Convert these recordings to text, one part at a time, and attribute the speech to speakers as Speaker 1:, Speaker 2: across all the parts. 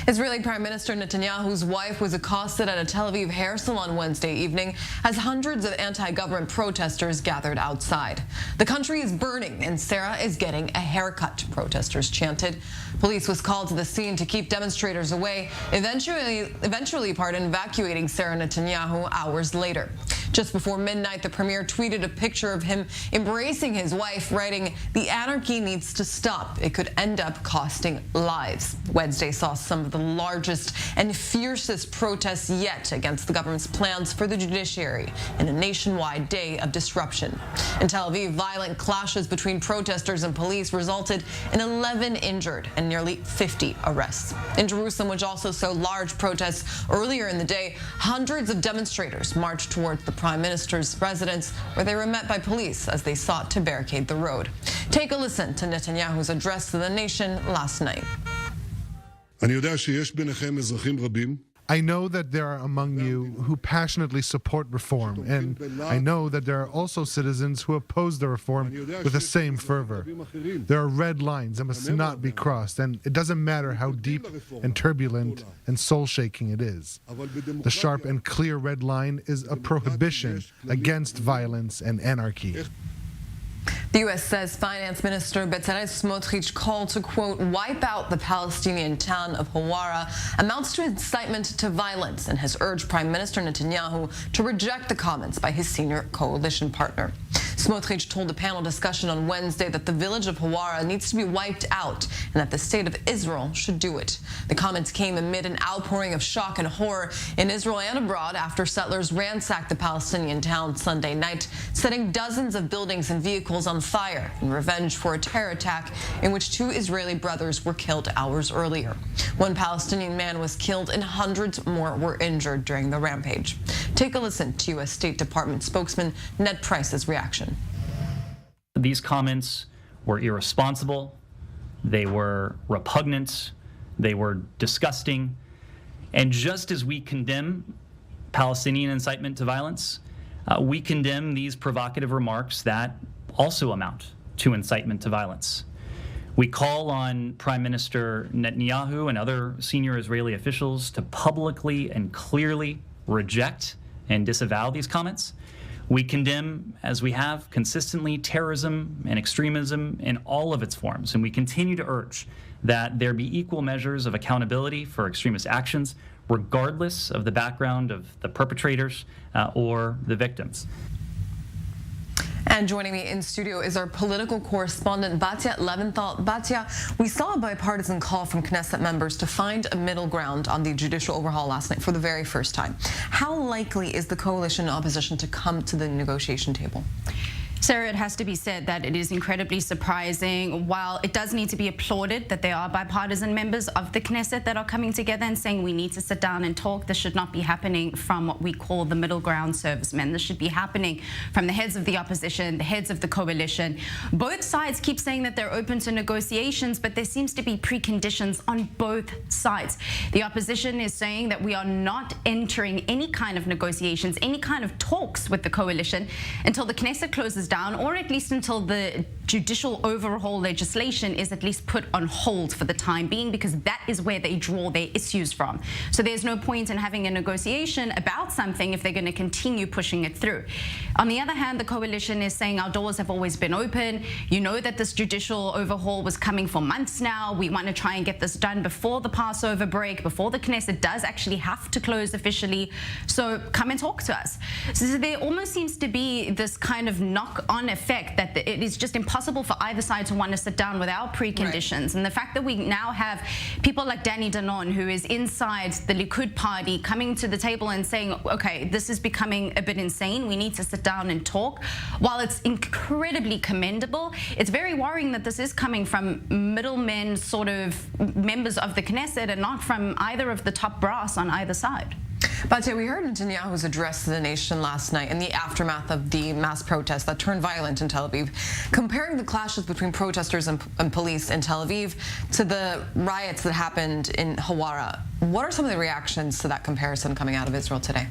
Speaker 1: Israeli Prime Minister Netanyahu's wife was accosted at a Tel Aviv hair salon Wednesday evening as hundreds of anti-government protesters gathered outside. The country is burning and Sarah is getting a haircut, protesters chanted. Police was called to the scene to keep demonstrators away, eventually evacuating Sarah Netanyahu hours later. Just before midnight, the premier tweeted a picture of him embracing his wife, writing, "The anarchy needs to stop. It could end up costing lives." Wednesday saw some of the largest and fiercest protests yet against the government's plans for the judiciary in a nationwide day of disruption. In Tel Aviv, violent clashes between protesters and police resulted in 11 injured and nearly 50 arrests. In Jerusalem, which also saw large protests earlier in the day, hundreds of demonstrators marched towards the Prime Minister's residence, where they were met by police as they sought to barricade the road. Take a listen to Netanyahu's address to the nation last night.
Speaker 2: I know that there are among you who passionately support reform, and I know that there are also citizens who oppose the reform with the same fervor. There are red lines that must not be crossed, and it doesn't matter how deep and turbulent and soul-shaking it is. The sharp and clear red line is a prohibition against violence and anarchy.
Speaker 1: The U.S. says Finance Minister Batya Smotrich called to, quote, wipe out the Palestinian town of Hawara amounts to incitement to violence and has urged Prime Minister Netanyahu to reject the comments by his senior coalition partner. Smotrich told a panel discussion on Wednesday that the village of Hawara needs to be wiped out and that the state of Israel should do it. The comments came amid an outpouring of shock and horror in Israel and abroad after settlers ransacked the Palestinian town Sunday night, setting dozens of buildings and vehicles on fire in revenge for a terror attack in which 2 Israeli brothers were killed hours earlier. 1 Palestinian man was killed and hundreds more were injured during the rampage. Take a listen to U.S. State Department spokesman Ned Price's reaction.
Speaker 3: These comments were irresponsible, they were repugnant, they were disgusting, and just as we condemn Palestinian incitement to violence, we condemn these provocative remarks that also amount to incitement to violence. We call on Prime Minister Netanyahu and other senior Israeli officials to publicly and clearly reject and disavow these comments. We condemn, as we have consistently, terrorism and extremism in all of its forms, and we continue to urge that there be equal measures of accountability for extremist actions, regardless of the background of the perpetrators or the victims.
Speaker 1: And joining me in studio is our political correspondent, Batya Levinthal. Batya, we saw a bipartisan call from Knesset members to find a middle ground on the judicial overhaul last night for the very first time. How likely is the coalition opposition to come to the negotiation table?
Speaker 4: Sarah, it has to be said that it is incredibly surprising. While it does need to be applauded that there are bipartisan members of the Knesset that are coming together and saying we need to sit down and talk, this should not be happening from what we call the middle ground servicemen. This should be happening from the heads of the opposition, the heads of the coalition. Both sides keep saying that they're open to negotiations, but there seems to be preconditions on both sides. The opposition is saying that we are not entering any kind of negotiations, any kind of talks with the coalition until the Knesset closes down, or at least until the judicial overhaul legislation is at least put on hold for the time being, because that is where they draw their issues from. So there's no point in having a negotiation about something if they're going to continue pushing it through. On the other hand, the coalition is saying our doors have always been open. You know that this judicial overhaul was coming for months now. We want to try and get this done before the Passover break, before the Knesset does actually have to close officially. So come and talk to us. So there almost seems to be this kind of knock-on effect that it is just impossible for either side to want to sit down without preconditions. Right. And the fact that we now have people like Danny Danon, who is inside the Likud party, coming to the table and saying, okay, this is becoming a bit insane. We need to sit down and talk. While it's incredibly commendable, it's very worrying that this is coming from middlemen, sort of members of the Knesset, and not from either of the top brass on either side.
Speaker 1: Batya, we heard Netanyahu's address to the nation last night in the aftermath of the mass protests that turned violent in Tel Aviv, comparing the clashes between protesters and police in Tel Aviv to the riots that happened in Hawara. What are some of the reactions to that comparison coming out of Israel today?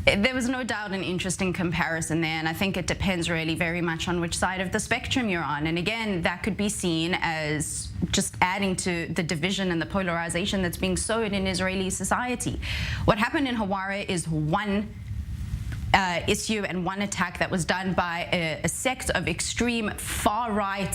Speaker 4: There was no doubt an interesting comparison there, and I think it depends really very much on which side of the spectrum you're on. And again, that could be seen as just adding to the division and the polarization that's being sowed in Israeli society. What happened in Hawara is one issue and one attack that was done by a sect of extreme far-right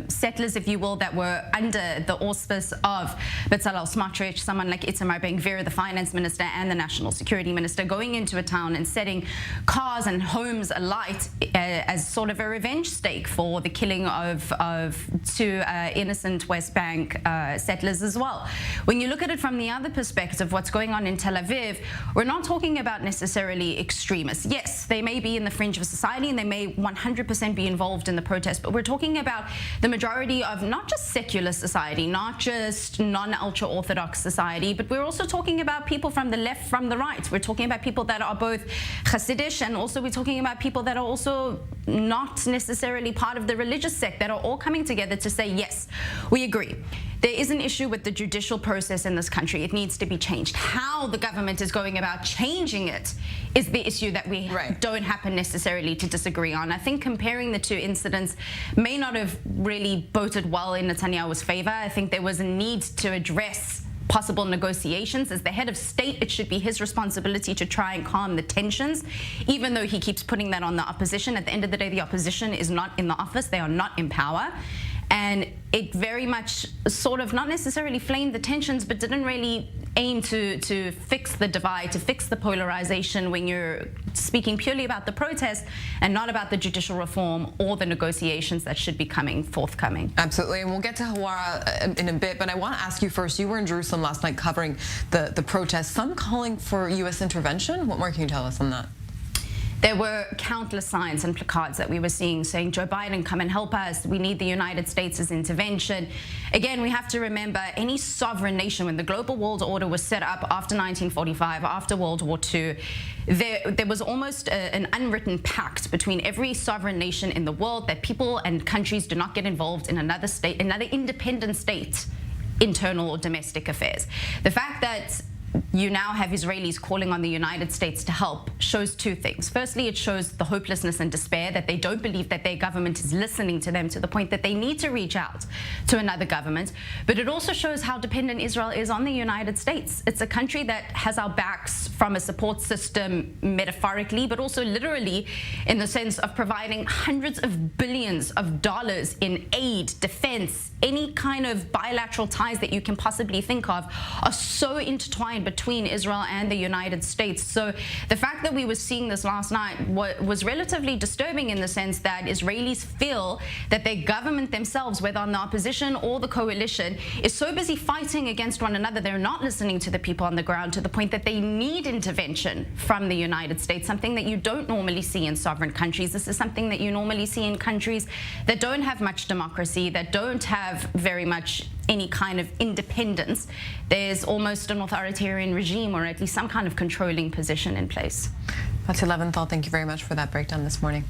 Speaker 4: settlers, if you will, that were under the auspice of Smotrich, someone like Itamar Ben-Gvir, the finance minister and the national security minister, going into a town and setting cars and homes alight as sort of a revenge stake for the killing of two innocent West Bank settlers as well. When you look at it from the other perspective, what's going on in Tel Aviv, we're not talking about necessarily extremists. Yes, they may be in the fringe of society and they may 100% be involved in the protest, but we're talking about the majority of not just secular society, not just non-ultra-Orthodox society, but we're also talking about people from the left, from the right. We're talking about people that are both Hasidic, and also we're talking about people that are also not necessarily part of the religious sect, that are all coming together to say, yes, we agree. There is an issue with the judicial process in this country. It needs to be changed. How the government is going about changing it is the issue that we don't happen necessarily to disagree on. I think comparing the two incidents may not have really boded well in Netanyahu's favor. I think there was a need to address possible negotiations. As the head of state, it should be his responsibility to try and calm the tensions, even though he keeps putting that on the opposition. At the end of the day, the opposition is not in the office. They are not in power. And it very much sort of not necessarily flamed the tensions, but didn't really aim to fix the divide, to fix the polarization when you're speaking purely about the protest and not about the judicial reform or the negotiations that should be forthcoming.
Speaker 1: Absolutely, and we'll get to Hawara in a bit, but I want to ask you first, you were in Jerusalem last night covering the protests, some calling for U.S. intervention. What more can you tell us on that?
Speaker 4: There were countless signs and placards that we were seeing saying, Joe Biden, come and help us. We need the United States' intervention. Again, we have to remember any sovereign nation, when the global world order was set up after 1945, after World War II, there was almost an unwritten pact between every sovereign nation in the world that people and countries do not get involved in another state, another independent state, internal or domestic affairs. The fact that you now have Israelis calling on the United States to help shows two things. Firstly, it shows the hopelessness and despair, that they don't believe that their government is listening to them to the point that they need to reach out to another government. But it also shows how dependent Israel is on the United States. It's a country that has our backs from a support system metaphorically, but also literally, in the sense of providing hundreds of billions of dollars in aid, defense, any kind of bilateral ties that you can possibly think of are so intertwined between Israel and the United States. So the fact that we were seeing this last night was relatively disturbing, in the sense that Israelis feel that their government themselves, whether on the opposition or the coalition, is so busy fighting against one another, they're not listening to the people on the ground, to the point that they need intervention from the United States, something that you don't normally see in sovereign countries. This is something that you normally see in countries that don't have much democracy, that don't have very much any kind of independence. There's almost an authoritarian regime, or at least some kind of controlling position in place.
Speaker 1: Batya Levinthal, thank you very much for that breakdown this morning.